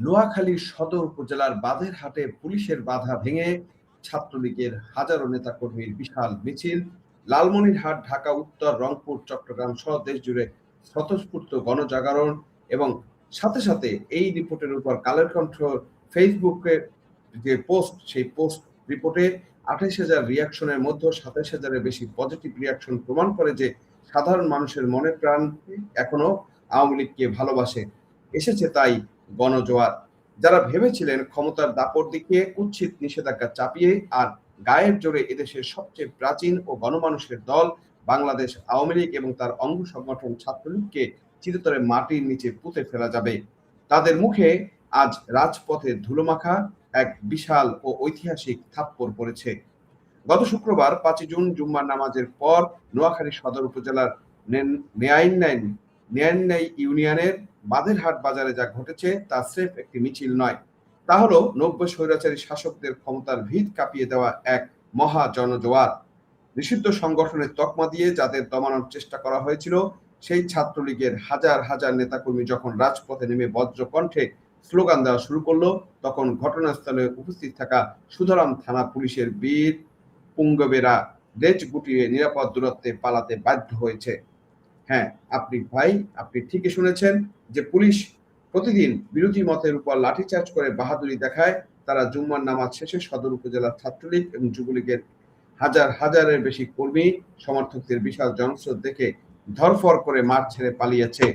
নোয়াখালী সদর উপজেলার বাঁধেরহাটে পুলিশের বাধা ভেঙে ছাত্রলীগের হাজারো নেতাকর্মীর বিশাল মিছিল। লালমনিরহাট, ঢাকা উত্তর, রংপুর, চট্টগ্রাম সহ দেশ জুড়ে স্বতঃস্ফূর্ত গণজাগরণ এবং সাথে সাথে এই রিপোর্টের উপর কালের কণ্ঠ ফেসবুকে যে পোস্ট, সেই পোস্ট রিপোর্টে 28,000 রিয়াকশনের মধ্যে 27,000-এর বেশি পজিটিভ রিয়াকশন প্রমাণ করে যে সাধারণ মানুষের মনে প্রাণ এখনো আওয়ামী লীগকে ভালোবাসে। এসেছে তাই গণজোয়ার। যারা ভেবেছিলেন ক্ষমতার দাপট দেখিয়ে কুৎসিত নিষেধাজ্ঞা চাপিয়ে আর গায়ের জোরে এদেশের সবচেয়ে প্রাচীন ও গণমানুষের দল বাংলাদেশ আওয়ামী লীগ এবং তার অঙ্গ সংগঠন ছাত্রলীগকে চিরতরে মাটির নিচে পুঁতে ফেলা যাবে, তাদের মুখে আজ রাজপথে ধুলোমাখা এক বিশাল ও ঐতিহাসিক থাপ্পড় পড়েছে। গত শুক্রবার 5 জুন জুম্মার নামাজের পর নোয়াখালী সদর উপজেলার নেয়াইনাই ইউনিয়নের বাঁধেরহাট বাজারে যা ঘটেছে তা স্রেফ একটি মিছিল নয়, তা হলো 90 স্বৈরাচারী শাসকদের ক্ষমতার ভিত কাঁপিয়ে দেওয়া এক মহা জনজোয়ার। নিষিদ্ধ সংগঠনের তকমা দিয়ে যাদের দমানোর চেষ্টা করা হয়েছিল, সেই ছাত্রলীগের হাজার হাজার নেতাকর্মী যখন রাজপথে নেমে বজ্রকণ্ঠে স্লোগান দেওয়া শুরু করলো, তখন ঘটনাস্থলে উপস্থিত থাকা সুধারাম থানা পুলিশের বীর পুঙ্গবেরা লেজ গুটিয়ে নিরাপদ দূরত্বে পালাতে বাধ্য হয়েছে। হ্যাঁ, আপনি ঠিকই শুনেছেন যে পুলিশ প্রতিদিন বিরোধী মতের উপর লাঠিচার্জ করে বাহাদুরি দেখায়। তারা জুম্মার নামাজ শেষে সদর উপজেলার ছাত্রলীগ এবং যুবলীগের হাজার হাজারের বেশি কর্মী সমর্থকদের বিশাল জনস্রোত দেখে ধরফর করে মাঠ ছেড়ে পালিয়েছে।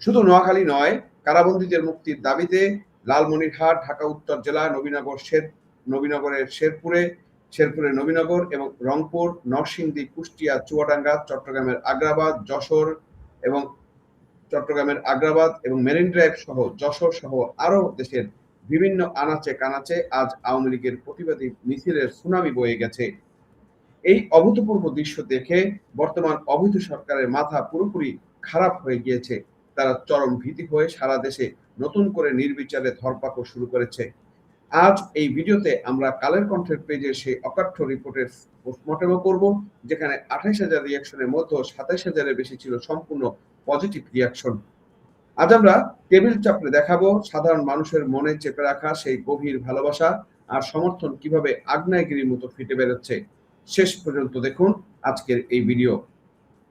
শুধু নোয়াখালী নয়, কারাবন্দীদের মুক্তির দাবিতে লালমনিরহাট, ঢাকা উত্তর জেলা, নবীনগরের শেরপুরে নবীনগর এবং রংপুর, নরসিংদী, কুষ্টিয়া, চুয়াডাঙ্গা, চট্টগ্রামের আগ্রাবাদ এবং মেরিন ড্রাইভ সহ যশোর সহ আরো দেশের বিভিন্ন আনাচে কানাচে আজ আওয়ামী লীগের প্রতিবাদী মিছিলের সুনামি বয়ে গেছে। এই অভূতপূর্ব দৃশ্য দেখে বর্তমান অবৈধ সরকারের মাথা পুরোপুরি খারাপ হয়ে গিয়েছে। তারা চরম ভীতি হয়ে সারা দেশে নতুন করে নির্বিচারে ধরপাকড় শুরু করেছে। আজ এই ভিডিওতে আমরা কালের কণ্ঠের পেজে সেই অকাঠ্য রিপোর্টের পোস্টমর্টেমও করব, যেখানে 28,000 রিয়াকশনের মধ্যে 27,000-এর বেশি ছিল সম্পূর্ণ পজিটিভ রিয়াকশন। আজ আমরা টেবিল চাপড়ে দেখাবো সাধারণ মানুষের মনে চেপে রাখা সেই গভীর ভালোবাসা আর সমর্থন কিভাবে আগ্নেয়গিরির মতো ফেটে বেরোচ্ছে। শেষ পর্যন্ত দেখুন আজকের এই ভিডিও।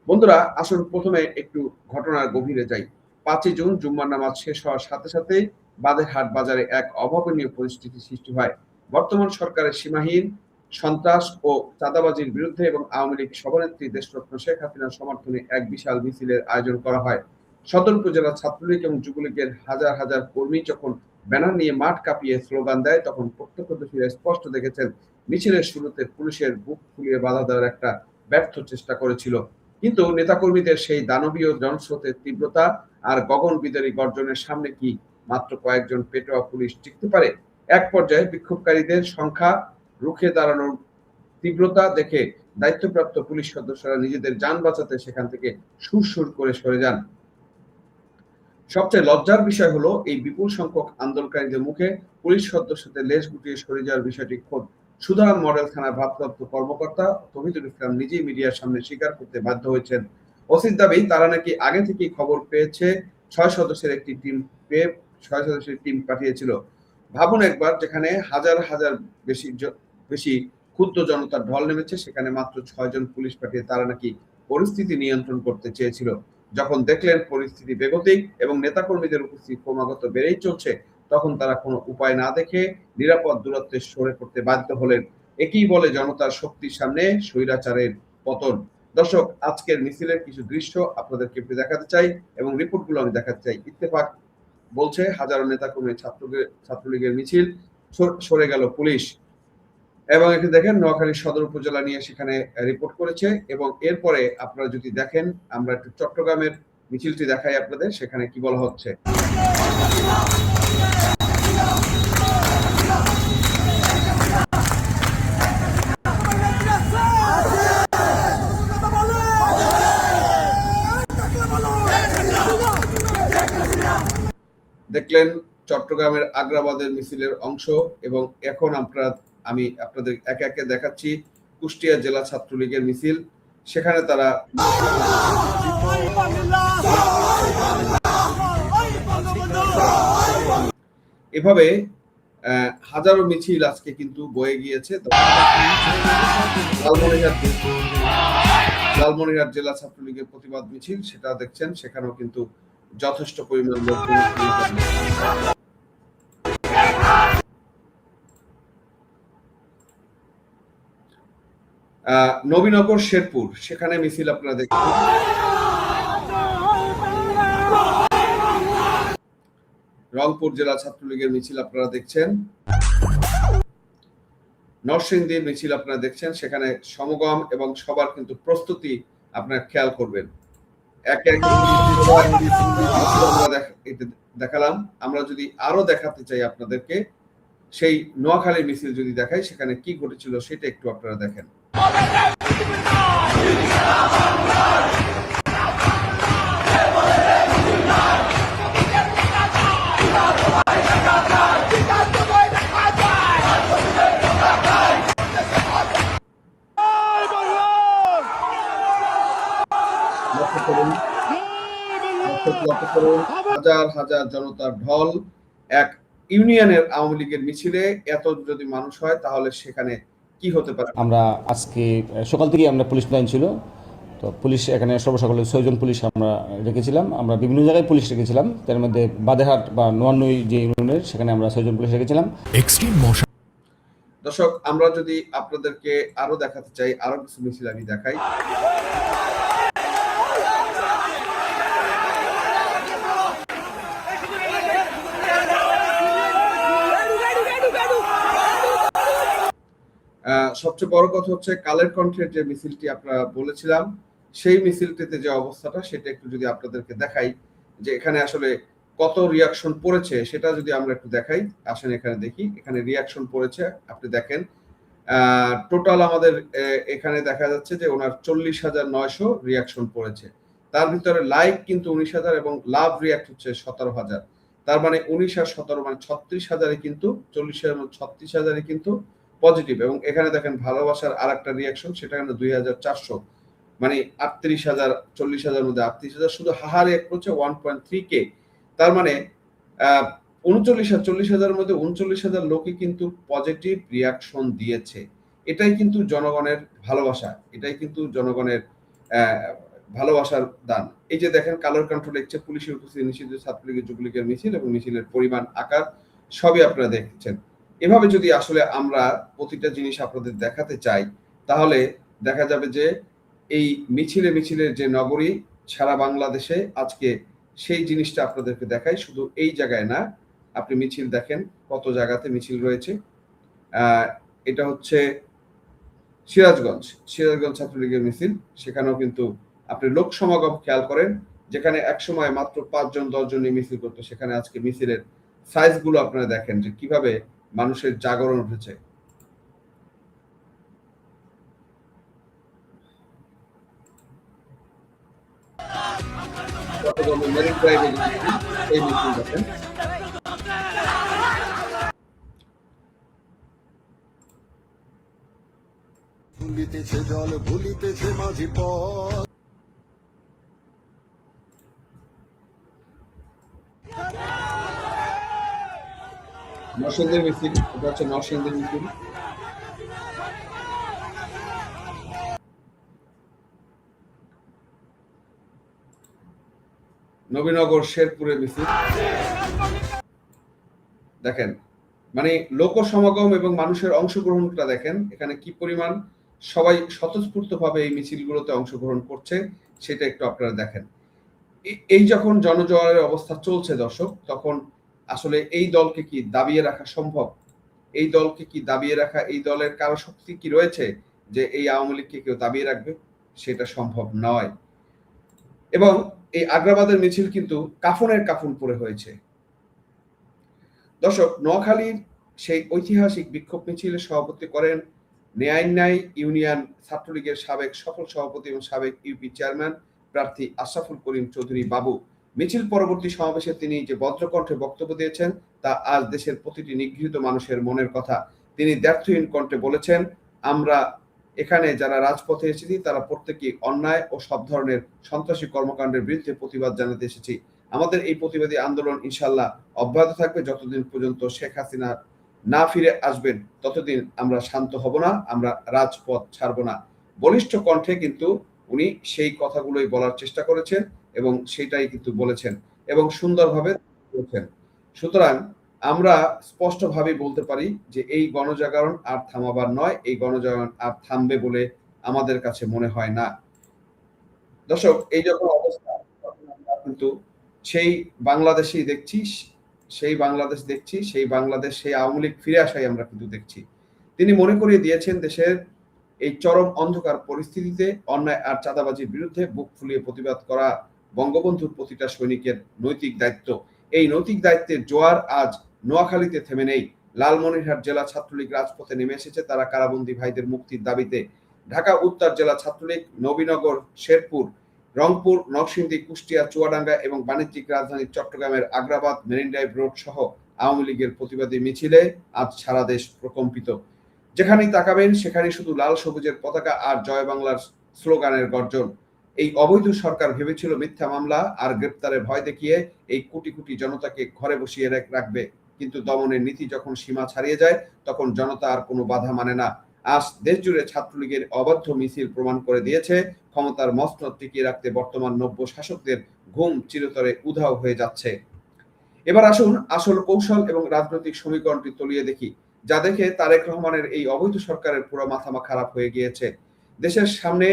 বন্ধুরা, আসুন প্রথমে একটু ঘটনার গভীরে যাই। 5 জুন জুম্মার নামাজ শেষ হওয়ার সাথে সাথে বাঁধেরহাট বাজারে এক অভাবনীয় পরিস্থিতি সৃষ্টি হয়। বর্তমান সরকারের সীমাহীন সন্ত্রাস ও চাঁদাবাজির বিরুদ্ধে এবং আওয়ামী লীগ সভানেত্রী দেশরত্ন শেখ হাসিনার সমর্থনে এক বিশাল মিছিলের আয়োজন করা হয়। সদর উপজেলা ছাত্রলীগ এবং যুবলীগের হাজার হাজার কর্মী যখন ব্যানার নিয়ে মাঠ কাঁপিয়ে স্লোগান দেয়, তখন প্রত্যক্ষদর্শীরা স্পষ্ট দেখেছেন মিছিলের শুরুতে পুলিশের বুক ফুলিয়ে বাধা দেওয়ার একটা ব্যর্থ চেষ্টা করেছিল। কিন্তু নেতাকর্মীদের সেই দানবীয় জনস্রোতের তীব্রতা আর গগনবিদারী গর্জনের সামনে কি মাত্র কয়েকজন পেটোয়া পুলিশ টিকতে পারে? এক পর্যায়ে বিক্ষোভকারীদের সংখ্যা রুখে দাঁড়ানোর তীব্রতা দেখে দায়িত্বপ্রাপ্ত পুলিশ সদস্যরা নিজেদের যান বাঁচাতে সেখান থেকে সুর করে সরে যান। সবচেয়ে লজ্জার বিষয় হলো, এই বিপুল সংখ্যক আন্দোলনকারীদের মুখে পুলিশ সদস্যদের লেজ গুটিয়ে সরে যাওয়ার বিষয়টি খোদ সুধারাম মডেল থানার ভারপ্রাপ্ত কর্মকর্তা তৌহিদুল ইসলাম নিজেই মিডিয়ার সামনে স্বীকার করতে বাধ্য হয়েছেন। ওসির দাবি, তারা নাকি আগে থেকেই খবর পেয়েছে 6 সদস্যের একটি টিম পাঠিয়েছিল। ভাবুন একবার, যেখানে হাজার হাজার বেশি ক্ষুদ্র জনতার ঢল নেমেছে, সেখানে মাত্র 6 জন পুলিশ পাঠিয়ে তারা নাকি পরিস্থিতি নিয়ন্ত্রণ করতে চেয়েছিল। যখন দেখলেন পরিস্থিতি বেগতিক এবং নেতাকর্মীদের উপস্থিতি ক্রমাগত বেড়েই চলছে, তখন তারা কোনো উপায় না দেখে নিরাপদ দূরত্বে সরে পড়তে বাধ্য হলেন। একেই বলে জনতার শক্তির সামনে স্বৈরাচারের পতন। দর্শক, আজকের মিছিলের কিছু দৃশ্য আপনাদেরকে দেখাতে চাই এবং রিপোর্টগুলো আমি দেখাতে চাই। ইত্তেফাক বলছে, হাজারো নেতাকর্মী ছাত্রলীগের মিছিল, সরে গেল পুলিশ। এবং এখানে দেখেন নোয়াখালী সদর উপজেলা নিয়ে সেখানে রিপোর্ট করেছে। এবং এরপরে আপনারা যদি দেখেন, আমরা একটু চট্টগ্রামের মিছিলটি দেখাই আপনাদের, সেখানে কি বলা হচ্ছে। দেখলেন চট্টগ্রামের আগ্রাবাদের মিছিলের অংশ। এবং এখন আমি আপনাদের একে একে দেখাচ্ছি কুষ্টিয়া জেলা ছাত্রলীগের মিছিল। সেখানে তারা এভাবে হাজারো মিছিল আজকে কিন্তু বয়ে গিয়েছে লালমনিরহাট জেলা ছাত্রলীগের প্রতিবাদ মিছিল, সেটা দেখছেন, সেখানেও কিন্তু যথেষ্ট পরিমাণ লোক। নবীনগর শেরপুর, সেখানে মিছিল আপনারা দেখছেন। রংপুর জেলা ছাত্রলীগের মিছিল আপনারা দেখছেন। নরসিংদীর মিছিল আপনারা দেখছেন, সেখানে সমগম এবং সবার কিন্তু প্রস্তুতি আপনারা খেয়াল করবেন। দেখালাম। আমরা যদি আরো দেখাতে চাই আপনাদেরকে, সেই নোয়াখালীর মিছিল যদি দেখাই, সেখানে কি ঘটেছিল সেটা একটু আপনারা দেখেন। হাজার হাজার জনতার ঢল এক ইউনিয়নের আওয়ামী লীগের মিছিলে এত যদি মানুষ হয় তাহলে সেখানে কি হতে পারে। আমরা আজকে সকাল থেকে আমরা পুলিশ মোতায়েন ছিল, তো পুলিশ এখানে সর্বসকলে 6 জন পুলিশ আমরা রেখেছিলাম। আমরা বিভিন্ন জায়গায় পুলিশ রেখেছিলাম, তার মধ্যে বাদেহাট বা নোয়ান্নই যে ইউনিয়নের, সেখানে আমরা 6 জন পুলিশ রেখেছিলাম। দর্শক, আমরা যদি আপনাদেরকে আরো দেখাতে চাই, আরো কিছু মিছিল আমি দেখাই। সবচেয়ে বড় কথা হচ্ছে কালের কণ্ঠের যে মিছিলটি আপনারা বলেছিলাম, সেই মিছিলটিতে যে অবস্থাটা সেটা একটু যদি আপনাদেরকে দেখাই, যে এখানে আসলে কত রিয়াকশন পড়েছে সেটা যদি আমরা একটু দেখাই। আসেন এখানে দেখি, এখানে রিয়াকশন পড়েছে, আপনি দেখেন। টোটাল আমাদের এখানে দেখা যাচ্ছে যে ওনার 40,900 রিয়াকশন পড়েছে। তার ভিতরে লাইক কিন্তু 19,000 এবং লাভ রিয়াক্ট হচ্ছে 17,000। তার মানে 19 আর 17 মানে 36,000 কিন্তু 40,000 মধ্যে 36,000 কিন্তু পজিটিভ। এবং এখানে দেখেন ভালোবাসার আরেকটা রিয়াকশন, সেটা কিন্তু 2,400, মানে 38,000, 40,000 মধ্যে 38,000। শুধু হাহা রিয়াক্ট হচ্ছে 1.3K। তার মানে 39 আর 40,000 মধ্যে 39,000 লোকই কিন্তু পজিটিভ রিয়াকশন দিয়েছে। এটাই কিন্তু জনগণের ভালোবাসা, এটাই কিন্তু জনগণের ভালোবাসার দান। এই যে দেখেন, কালোর কণ্ঠ লিখছে পুলিশের উপস্থিতি নিষিদ্ধ ছাত্রলীগের যুবলীগের মিছিল এবং মিছিলের পরিমাণ আকার সবই আপনারা দেখছেন। এভাবে যদি আসলে আমরা প্রতিটা জিনিস আপনাদের দেখাতে চাই, তাহলে দেখা যাবে যে এই মিছিলের যে নগরী সারা বাংলাদেশে আজকে, সেই জিনিসটা আপনাদেরকে দেখাই। শুধু এই জায়গায় না, আপনি মিছিল দেখেন কত জায়গাতে মিছিল রয়েছে। এটা হচ্ছে সিরাজগঞ্জ ছাত্রলীগের মিছিল, সেখানেও কিন্তু আপনি লোক সমাগম খেয়াল করেন। যেখানে এক সময় মাত্র 5 জন 10 জন মিছিল করতো, সেখানে আজকে মিছিলের সাইজ গুলো আপনারা দেখেন যে কিভাবে মানুষের জাগরণ উঠেছে। এই মিছিল দেখেন। ভুলিতেছে জল, ভুলিতেছে মাঝি পথ। নরসিংদীর মিছিল, এটা হচ্ছে নরসিংদীর মিছিল। নবীনগর শেরপুরের মিছিল দেখেন, মানে লোক সমাগম এবং মানুষের অংশগ্রহণটা দেখেন এখানে কি পরিমাণ সবাই স্বতঃস্ফূর্তভাবে এই মিছিলগুলোতে অংশগ্রহণ করছে, সেটা একটু আপনারা দেখেন। এই যখন জনজোয়ারের অবস্থা চলছে দর্শক, তখন আসলে এই দলকে কি দাবিয়ে রাখা সম্ভব? এই দলকে কি দাবিয়ে রাখা, এই দলের কারো শক্তি কি রয়েছে যে এই আওয়ামী লীগকে কেউ দাবিয়ে রাখবে? সেটা সম্ভব নয়। এবং এই আগ্রাবাদের মিছিল কিন্তু কাফনের কাফন পরে হয়েছে। দর্শক, নোয়াখালীর সেই ঐতিহাসিক বিক্ষোভ মিছিলে সভাপতি করেন নেয়াইন্যাই ইউনিয়ন ছাত্রলীগের সাবেক সফল সভাপতি এবং সাবেক ইউপি চেয়ারম্যান প্রার্থী আশরাফুল করিম চৌধুরী বাবু। মিছিল পরবর্তী সমাবেশে তিনি যে বজ্রকণ্ঠে বক্তব্য দিয়েছেন, তা আজ দেশের প্রতিটি নিগৃহীত মানুষের মনের কথা। তিনি দ্ব্যর্থহীন কণ্ঠে বলেছেন, আমরা এখানে যারা রাজপথে এসেছি তারা প্রত্যেকেই অন্যায় ও সব ধরনের সন্ত্রাসী কর্মকাণ্ডের বিরুদ্ধে প্রতিবাদ জানাতে এসেছি। আমাদের এই প্রতিবাদী আন্দোলন ইনশাল্লাহ অব্যাহত থাকবে। যতদিন পর্যন্ত শেখ হাসিনা না ফিরে আসবেন ততদিন আমরা শান্ত হব না, আমরা রাজপথ ছাড়ব না। বলিষ্ঠ কণ্ঠে কিন্তু উনি সেই কথাগুলোই বলার চেষ্টা করেছেন এবং সেটাই কিন্তু বলেছেন এবং সুন্দরভাবে বলেছেন। সুতরাং আমরা স্পষ্টভাবে বলতে পারি যে এই গণজাগরণ আর থামাবার নয়, এই গণজাগরণ আর থামবে বলে আমাদের কাছে মনে হয় না। দর্শক, এই যখন অবস্থা তখন আমরা কিন্তু সেই বাংলাদেশেই দেখছি, সেই বাংলাদেশ দেখছি, সেই বাংলাদেশ, সেই আওয়ামী লীগ ফিরে আসাই আমরা কিন্তু দেখছি। তিনি মনে করিয়ে দিয়েছেন দেশের এই চরম অন্ধকার পরিস্থিতিতে অন্যায় আর চাঁদাবাজির বিরুদ্ধে বুক ফুলিয়ে প্রতিবাদ করা বঙ্গবন্ধুর প্রতিটা সৈনিকের নৈতিক দায়িত্ব। এই নৈতিক দায়িত্বের জোয়ার আজ নোয়াখালীতে থেমে নেই। লালমনিরহাট জেলা ছাত্রলীগ রাজপথে নেমে এসেছে তারা কারাবন্দী ভাইদের মুক্তির দাবিতে। ঢাকা উত্তর জেলা ছাত্রলীগ নবীনগর, শেরপুর, রংপুর, নরসিংদী, কুষ্টিয়া, চুয়াডাঙ্গা এবং বাণিজ্যিক রাজধানী চট্টগ্রামের আগ্রাবাদ, মেরিন ড্রাইভ রোড সহ আওয়ামী লীগের প্রতিবাদী মিছিলে আজ সারা দেশ প্রকম্পিত। যেখানেই তাকাবেন সেখানেই শুধু লাল সবুজের পতাকা আর জয় বাংলার স্লোগানের গর্জন। এই অবৈধ সরকার ভেবেছিল মিথ্যা মামলা আর গ্রেপ্তারের ভয় দেখিয়ে এই কোটি কোটি জনতাকে ঘরে বসিয়ে রাখবে, কিন্তু দমনের নীতি যখন সীমা ছাড়িয়ে যায় তখন জনতা আর কোনো বাধা মানে না। আজ দেশ জুড়ে ছাত্রলীগের অবাধ্য মিছিল প্রমাণ করে দিয়েছে ক্ষমতার মসনদ টিকিয়ে রাখতে বর্তমান নব্য শাসকদের ঘুম চিরতরে উধাও হয়ে যাচ্ছে। এবার আসুন আসল কৌশল এবং রাজনৈতিক সমীকরণটি তলিয়ে দেখি, যা দেখে তারেক রহমানের এই অবৈধ সরকারের পুরো মাথামা খারাপ হয়ে গিয়েছে। দেশের সামনে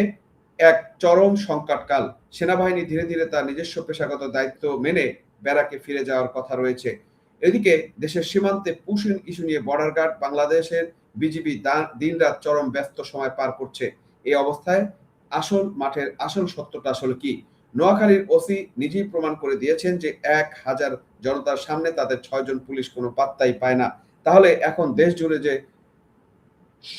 এক চরম সংকটকাল। সেনাবাহিনী ধীরে ধীরে তার নিজস্ব পেশাগত দায়িত্ব মেনে ব্যারাকে ফিরে যাওয়ার কথা রয়েছে। এদিকে দেশের সীমান্তে পুশিন ইস্যু নিয়ে বর্ডার গার্ড বাংলাদেশের বিজিবি দিনরাত চরম ব্যস্ত সময় পার করছে। এই অবস্থায় মাঠের আসল সত্যটা আসলে কি? নোয়াখালীর ওসি নিজেই প্রমাণ করে দিয়েছেন যে 1000 জনতার সামনে তাদের 6 জন পুলিশ কোনো পাত্তাই পায় না। তাহলে এখন দেশ জুড়ে যে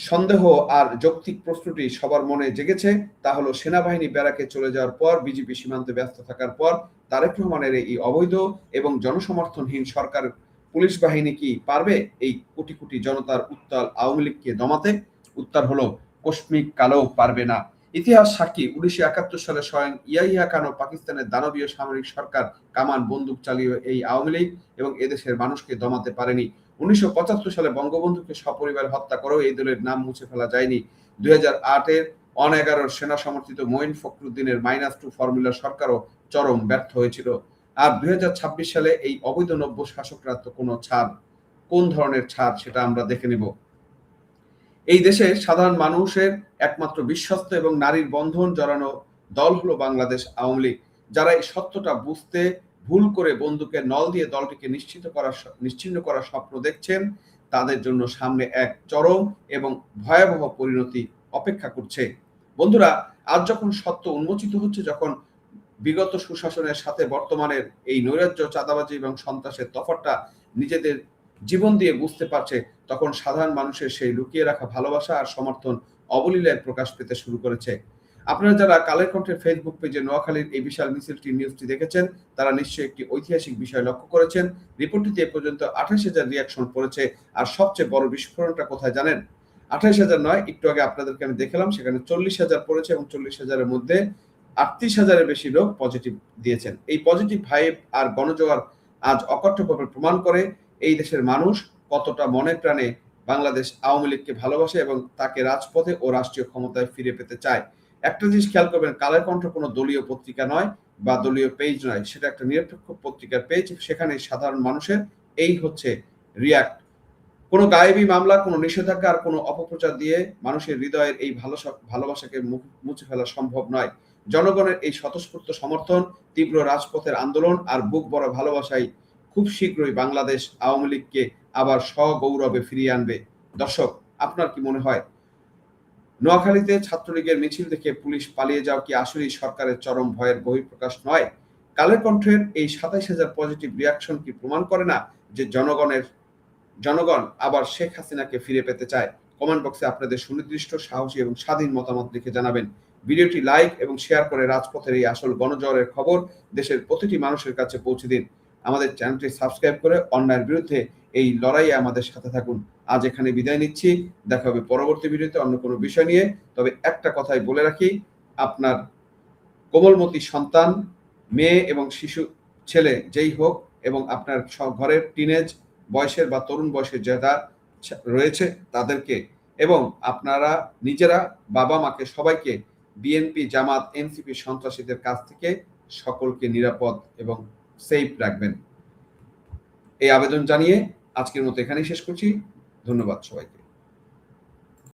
সন্দেহ আর যৌক্তিক প্রশ্নটি সবার মনে জেগেছে তা হলো সেনাবাহিনী ব্যারাকে চলে যাওয়ার পর, বিজিবি সীমান্তে ব্যস্ত থাকার পর তারেক রহমানের এই অবৈধ এবং জনসমর্থনহীন সরকার পুলিশ বাহিনী কি পারবে এই কোটি কোটি জনতার উত্তাল আওয়ামী লীগকে দমাতে? উত্তর হলো কসমিক কালেও পারবে না। ইতিহাস সাক্ষী, 1971 সালে স্বয়ং ইয়াহিয়া খান ও পাকিস্তানের দানবীয় সামরিক সরকার কামান বন্দুক চালিয়ে এই আওয়ামী লীগ এবং এদেশের মানুষকে দমাতে পারেনি। 1975 সালে বঙ্গবন্ধুকে সপরিবার হত্যা করেও এই দলের নাম মুছে ফেলা যায়নি। 2008-এর অন-11 সেনা সমর্থিত মঈন ফখরুদ্দিনের -2 ফর্মুলা সরকারও চরম ব্যর্থ হয়েছিল। আর 2026 সালে এই অবৈধ নব্য শাসকরা তো কোনো ছাড়, কোন ধরনের ছাড় সেটা আমরা দেখে নেব। এই দেশে সাধারণ মানুষের একমাত্র বিশ্বস্ত এবং নারীর বন্ধন জড়ানো দল হলো বাংলাদেশ আওয়ামী লীগ। যারা এই সত্যটা বুঝতে ভুল করে বন্দুকের নল দিয়ে দলটিকে নিশ্চিহ্ন করার স্বপ্ন দেখছেন, তাদের জন্য সামনে এক চরম এবং ভয়াবহ পরিণতি অপেক্ষা করছে। বন্ধুরা, আজ যখন সত্য উন্মোচিত হচ্ছে, যখন বিগত সুশাসনের সাথে বর্তমানের এই নৈরাজ্য, চাঁদাবাজি এবং সন্ত্রাসের তফাৎটা নিজেদের জীবন দিয়ে বুঝতে পারছে, তখন সাধারণ মানুষের সেই লুকিয়ে রাখা ভালোবাসা আর সমর্থন অবলীলায় প্রকাশ পেতে শুরু করেছে। আপনারা যারা কালের কণ্ঠের ফেসবুক পেজে নোয়াখালীর এই বিশাল মিছিলটি নিউজটি দেখেছেন, তারা নিশ্চয়ই একটি ঐতিহাসিক বিষয় লক্ষ্য করেছেন। রিপোর্টটিতে এ পর্যন্ত 28,000 রিয়াকশন পড়েছে। আর সবচেয়ে বড় বিস্ফোরণটা কোথায় জানেন? 28,000 নয়, একটু আগে আপনাদেরকে আমি দেখালাম, সেখানে 40,000 পড়েছে এবং 40,000-এর মধ্যে 38,000-এর বেশি লোক পজিটিভ দিয়েছেন। এই পজিটিভ ভাইব আর গণজোয়ার আজ অকথ্যভাবে প্রমাণ করে এই দেশের মানুষ কতটা মনে প্রাণে বাংলাদেশ আওয়ামী লীগকে ভালোবাসে এবং তাকে রাজপথে ও রাষ্ট্রীয় ক্ষমতায় ফিরে পেতে চায়। একটা জিনিস খেয়াল করবেন, কালের কণ্ঠ কোনো দলীয় পত্রিকা নয় বা দলীয় পেজ নয়, সেটা একটা নিরপেক্ষ পত্রিকার পেজ। সেখানে সাধারণ মানুষের এই হচ্ছে রিয়াক্ট। কোনো গায়েবী মামলা, কোনো নিষেধাজ্ঞা আর কোনো অপপ্রচার দিয়ে মানুষের হৃদয়ের এই ভালোবাসাকে মুছে ফেলা সম্ভব নয়। জনগণের এই স্বতঃস্ফূর্ত সমর্থন, তীব্র রাজপথের আন্দোলন আর বুক ভরা ভালোবাসাই খুব শীঘ্রই বাংলাদেশ আওয়ামী লীগকে আবার সগৌরবে ফিরিয়ে আনবে। দর্শক, আপনার কি মনে হয় নোয়াখালীতে ছাত্রলীগের মিছিল দেখে পুলিশ পালিয়ে যাওয়া কি আসলেই সরকারের চরম ভয়ের বহিঃপ্রকাশ নয়? কালের কণ্ঠের এই 27,000 পজিটিভ রিয়াকশন কি প্রমাণ করে না যে জনগণ আবার শেখ হাসিনাকে ফিরে পেতে চায়? কমেন্ট বক্সে আপনাদের সুনির্দিষ্ট, সাহসী এবং স্বাধীন মতামত লিখে জানাবেন। ভিডিওটি লাইক এবং শেয়ার করে রাজপথের এই আসল গণজোয়ারের খবর দেশের প্রতিটি মানুষের কাছে পৌঁছে দিন। আমাদের চ্যানেলটি সাবস্ক্রাইব করে অন্যায়ের বিরুদ্ধে এই লড়াইয়ে আমাদের সাথে থাকুন। আজ এখানে বিদায় নিচ্ছি, দেখা হবে পরবর্তী ভিডিওতে অন্য কোনো বিষয় নিয়ে। তবে একটা কথাই বলে রাখি, আপনার কোমলমতি সন্তান, মেয়ে এবং শিশু ছেলে যেই হোক এবং আপনার ঘরের টিনেজ বয়সের বা তরুণ বয়সের যারা রয়েছে তাদেরকে এবং আপনারা নিজেরা বাবা মাকে সবাইকে বিএনপি জামাত এনসিপি সন্ত্রাসীদের কাছ থেকে সকলকে নিরাপদ এবং সেফ রাখবেন। এই আবেদন জানিয়ে আজকের মতো এখানেই শেষ করছি। ধন্যবাদ সবাইকে।